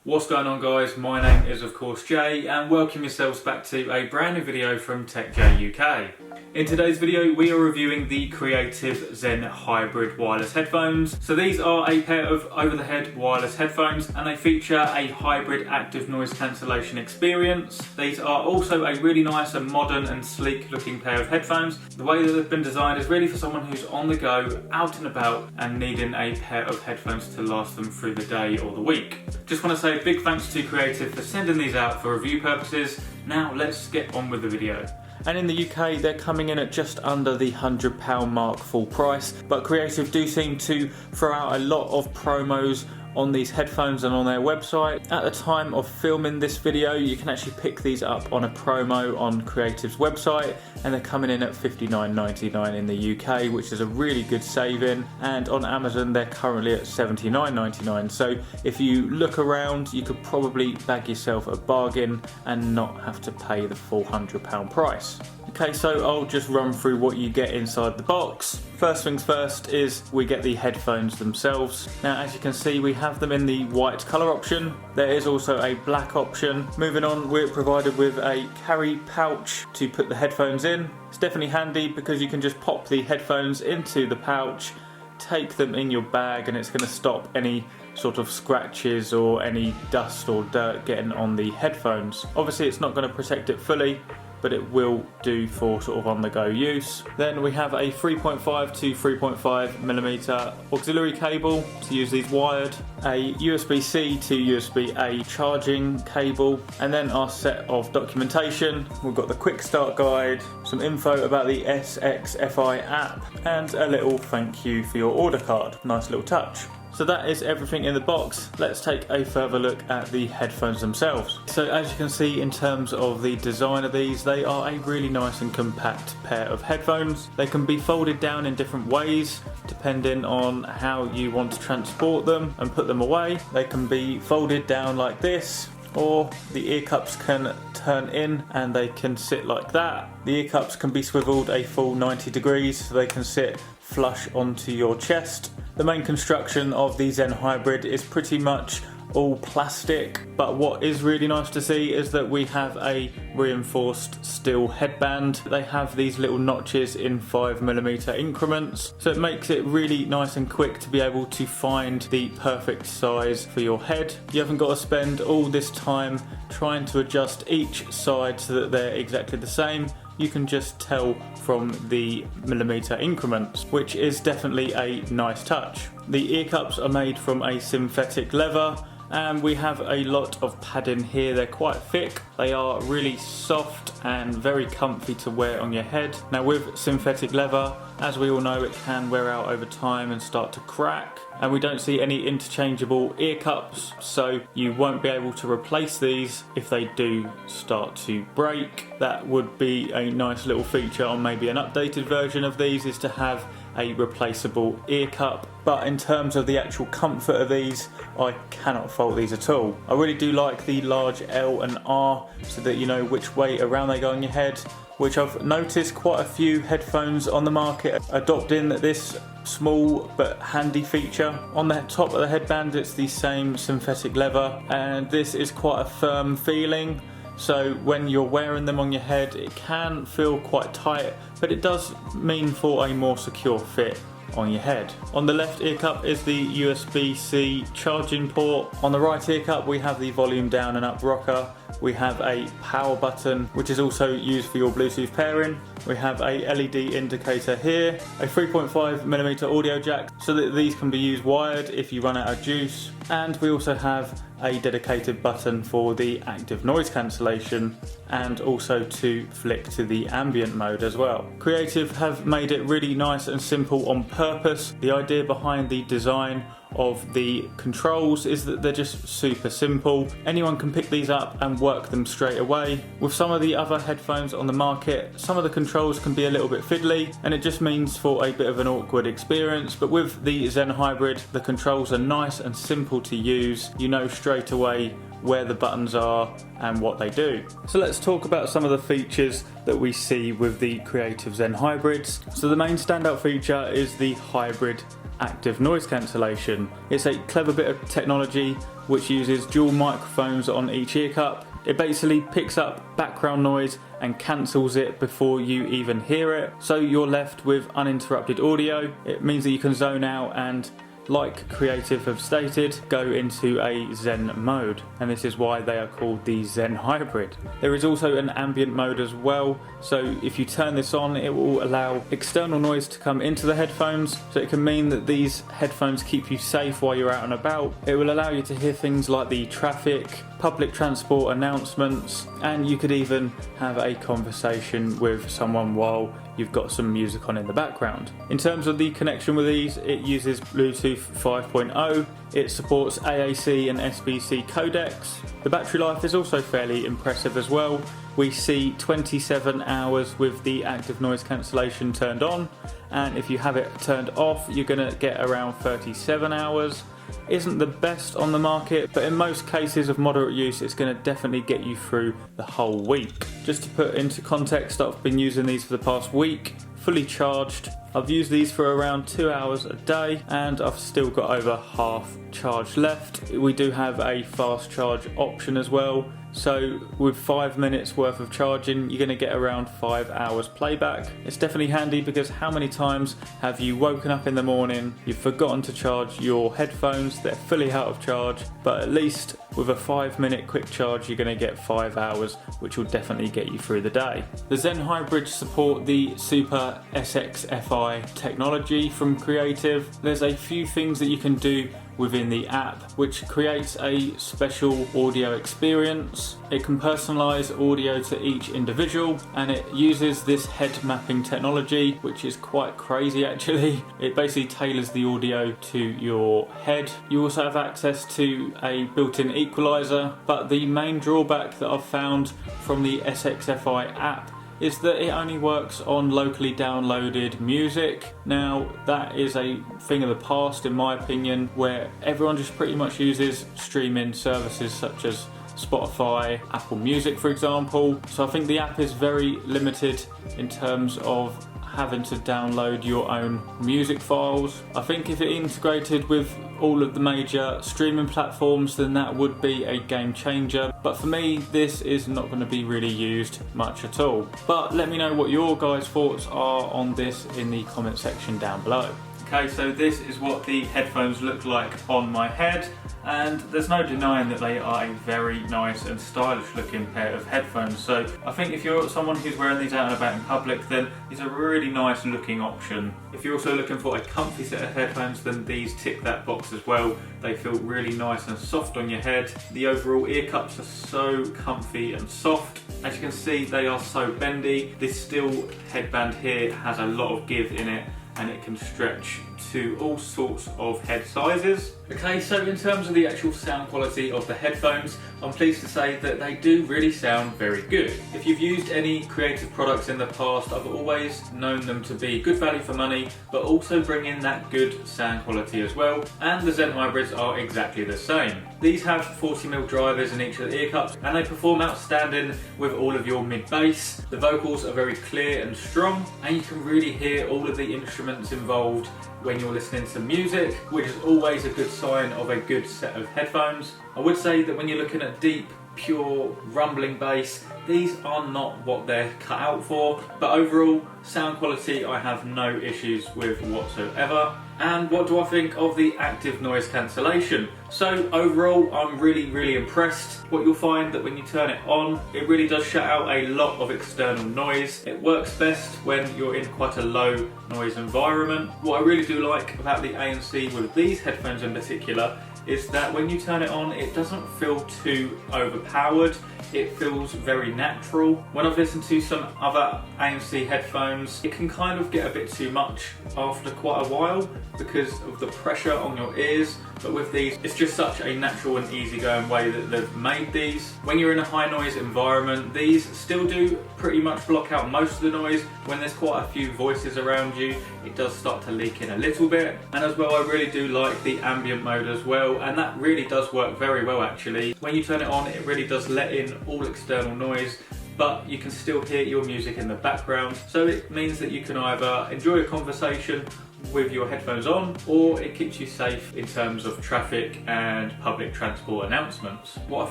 What's going on, guys? My name is of course Jay, and welcome yourselves back to a brand new video from TechJ UK. In today's video we are reviewing the Creative Zen Hybrid wireless headphones. So these are a pair of over-the-head wireless headphones and they feature a hybrid active noise cancellation experience. These are also a really nice and modern and sleek looking pair of headphones. The way that they've been designed is really for someone who's on the go, out and about, and needing a pair of headphones to last them through the day or the week. Just want to say a big thanks to Creative for sending these out for review purposes. Now let's get on with the video. And in the UK they're coming in at just under the £100 mark full price, but Creative do seem to throw out a lot of promos on these headphones and on their website. At the time of filming this video you can actually pick these up on a promo on Creative's website, and they're coming in at £59.99 in the UK, which is a really good saving, and on Amazon they're currently at £79.99. so if you look around you could probably bag yourself a bargain and not have to pay the full £100 price. Okay, so I'll just run through what you get inside the box. First things first is we get the headphones themselves. Now as you can see we have them in the white colour option. There is also a black option. Moving on, we're provided with a carry pouch to put the headphones in. It's definitely handy because you can just pop the headphones into the pouch, take them in your bag, and it's going to stop any sort of scratches or any dust or dirt getting on the headphones. Obviously it's not going to protect it fully, but it will do for sort of on-the-go use. Then we have a 3.5 to 3.5mm auxiliary cable to use these wired, a USB-C to USB-A charging cable, and then our set of documentation. We've got the quick start guide, some info about the SXFI app, and a little thank you for your order card. Nice little touch. So that is everything in the box. Let's take a further look at the headphones themselves. So as you can see, in terms of the design of these, they are a really nice and compact pair of headphones. They can be folded down in different ways depending on how you want to transport them and put them away. They can be folded down like this, or the ear cups can turn in and they can sit like that. The ear cups can be swiveled a full 90 degrees so they can sit flush onto your chest. The main construction of the Zen Hybrid is pretty much all plastic, but what is really nice to see is that we have a reinforced steel headband. They have these little notches in 5mm increments, so it makes it really nice and quick to be able to find the perfect size for your head. You haven't got to spend all this time trying to adjust each side so that they're exactly the same. You can just tell from the millimeter increments, which is definitely a nice touch. The ear cups are made from a synthetic leather, and we have a lot of padding here. They're quite thick, they are really soft and very comfy to wear on your head. Now with synthetic leather, as we all know, it can wear out over time and start to crack, and we don't see any interchangeable ear cups, so you won't be able to replace these if they do start to break. That would be a nice little feature on maybe an updated version of these, is to have a replaceable ear cup. But in terms of the actual comfort of these, I cannot fault these at all. I really do like the large L and R so that you know which way around they go on your head, which I've noticed quite a few headphones on the market adopting this small but handy feature. On the top of the headband it's the same synthetic leather, and this is quite a firm feeling. So when you're wearing them on your head it can feel quite tight, but it does mean for a more secure fit on your head. On the left ear cup is the USB-C charging port. On the right ear cup we have the volume down and up rocker. We have a power button which is also used for your Bluetooth pairing. We have a LED indicator here, a 3.5mm audio jack so that these can be used wired if you run out of juice, and we also have a dedicated button for the active noise cancellation and also to flick to the ambient mode as well. Creative have made it really nice and simple on purpose. The idea behind the design of the controls is that they're just super simple. Anyone can pick these up and work them straight away. With some of the other headphones on the market, some of the controls can be a little bit fiddly and it just means for a bit of an awkward experience, but with the Zen Hybrid the controls are nice and simple to use. You know straight away where the buttons are and what they do. So let's talk about some of the features that we see with the Creative Zen Hybrids. So the main standout feature is the hybrid active noise cancellation. It's a clever bit of technology which uses dual microphones on each ear cup. It basically picks up background noise and cancels it before you even hear it, so you're left with uninterrupted audio. It means that you can zone out and, like Creative have stated, go into a Zen mode, and this is why they are called the Zen Hybrid. There is also an ambient mode as well, so if you turn this on it will allow external noise to come into the headphones, so it can mean that these headphones keep you safe while you're out and about. It will allow you to hear things like the traffic, public transport announcements, and you could even have a conversation with someone while you've got some music on in the background. In terms of the connection with these, it uses Bluetooth 5.0, it supports AAC and SBC codecs. The battery life is also fairly impressive as well. We see 27 hours with the active noise cancellation turned on, and if you have it turned off you're going to get around 37 hours. Isn't the best on the market, but in most cases of moderate use it's going to definitely get you through the whole week. Just to put into context, I've been using these for the past week, fully charged. I've used these for around 2 hours a day and I've still got over half charge left. We do have a fast charge option as well, so with 5 minutes worth of charging you're going to get around 5 hours playback. It's definitely handy because how many times have you woken up in the morning, you've forgotten to charge your headphones, they're fully out of charge, but at least with a 5-minute quick charge you're going to get 5 hours, which will definitely get you through the day. The Zen Hybrids support the Super SXFI technology from Creative. There's a few things that you can do within the app which creates a special audio experience. It can personalize audio to each individual, and it uses this head mapping technology, which is quite crazy actually. It basically tailors the audio to your head. You also have access to a built-in equalizer, but the main drawback that I've found from the SXFI app is that it only works on locally downloaded music. Now that is a thing of the past in my opinion, where everyone just pretty much uses streaming services such as Spotify, Apple Music for example. So I think the app is very limited in terms of having to download your own music files. I think if it integrated with all of the major streaming platforms then that would be a game changer, but for me this is not going to be really used much at all. But let me know what your guys' thoughts are on this in the comment section down below. Okay, so this is what the headphones look like on my head, and there's no denying that they are a very nice and stylish looking pair of headphones. So I think if you're someone who's wearing these out and about in public, then these are a really nice looking option. If you're also looking for a comfy set of headphones, then these tick that box as well. They feel really nice and soft on your head. The overall ear cups are so comfy and soft. As you can see, they are so bendy. This steel headband here has a lot of give in it, and it can stretch to all sorts of head sizes. Okay, so in terms of the actual sound quality of the headphones, I'm pleased to say that they do really sound very good. If you've used any Creative products in the past, I've always known them to be good value for money, but also bring in that good sound quality as well, and the Zen Hybrids are exactly the same. These have 40mm drivers in each of the ear cups, and they perform outstanding with all of your mid-bass. The vocals are very clear and strong, and you can really hear all of the instruments involved when you're listening to music, which is always a good sign of a good set of headphones. I would say that when you're looking at deep, pure, rumbling bass, these are not what they're cut out for, but overall, sound quality I have no issues with whatsoever. And what do I think of the active noise cancellation? So overall, I'm really impressed. What you'll find that when you turn it on, it really does shut out a lot of external noise. It works best when you're in quite a low noise environment. What I really do like about the ANC with these headphones in particular is that when you turn it on, it doesn't feel too overpowered. It feels very natural. When I've listened to some other ANC headphones, it can kind of get a bit too much after quite a while because of the pressure on your ears. But with these, it's just such a natural and easygoing way that they've made these. When you're in a high noise environment, these still do pretty much block out most of the noise. When there's quite a few voices around you, it does start to leak in a little bit. And as well, I really do like the ambient mode as well, and that really does work very well actually. When you turn it on, it really does let in all external noise, but you can still hear your music in the background. So it means that you can either enjoy a conversation with your headphones on, or it keeps you safe in terms of traffic and public transport announcements. What I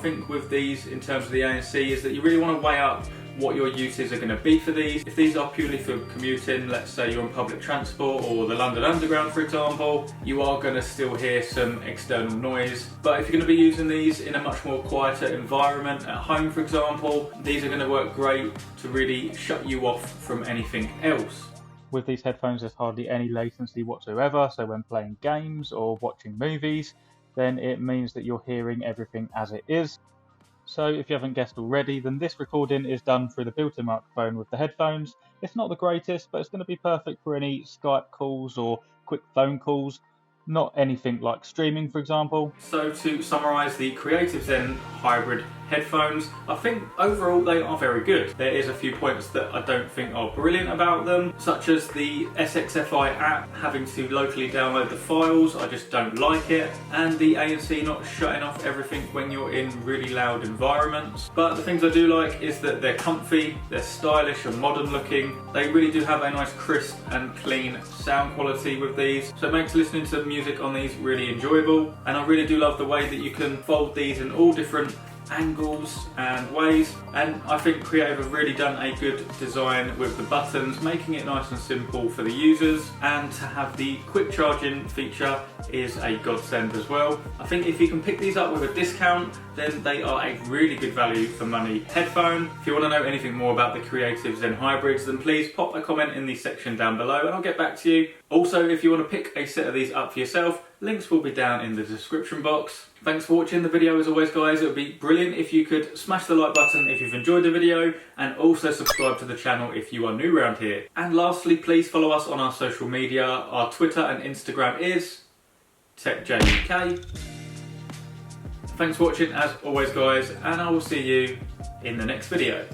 think with these in terms of the ANC is that you really want to weigh up what your uses are going to be for these. If these are purely for commuting, let's say you're on public transport or the London Underground for example, you are going to still hear some external noise. But if you're going to be using these in a much more quieter environment, at home for example, these are going to work great to really shut you off from anything else. With these headphones there's hardly any latency whatsoever, so when playing games or watching movies, then it means that you're hearing everything as it is. So if you haven't guessed already, then this recording is done through the built-in microphone with the headphones. It's not the greatest, but it's going to be perfect for any Skype calls or quick phone calls. Not anything like streaming, for example. So to summarise the Creative Zen hybrid headphones, I think overall they are very good. There is a few points that I don't think are brilliant about them, such as the SXFI app having to locally download the files. I just don't like it, and the ANC not shutting off everything when you're in really loud environments. But the things I do like is that they're comfy, they're stylish and modern looking. They really do have a nice crisp and clean sound quality with these, so it makes listening to music on these really enjoyable. And I really do love the way that you can fold these in all different angles and ways, and I think Creative have really done a good design with the buttons, making it nice and simple for the users, and to have the quick charging feature is a godsend as well. I think if you can pick these up with a discount, then they are a really good value for money headphone. If you want to know anything more about the Creative Zen hybrids, then please pop a comment in the section down below and I'll get back to you. Also, if you want to pick a set of these up for yourself, links will be down in the description box. Thanks for watching the video as always guys. It would be brilliant if you could smash the like button if you've enjoyed the video, and also subscribe to the channel if you are new around here. And lastly, please follow us on our social media. Our Twitter and Instagram is TechJUK. Thanks for watching as always guys, and I will see you in the next video.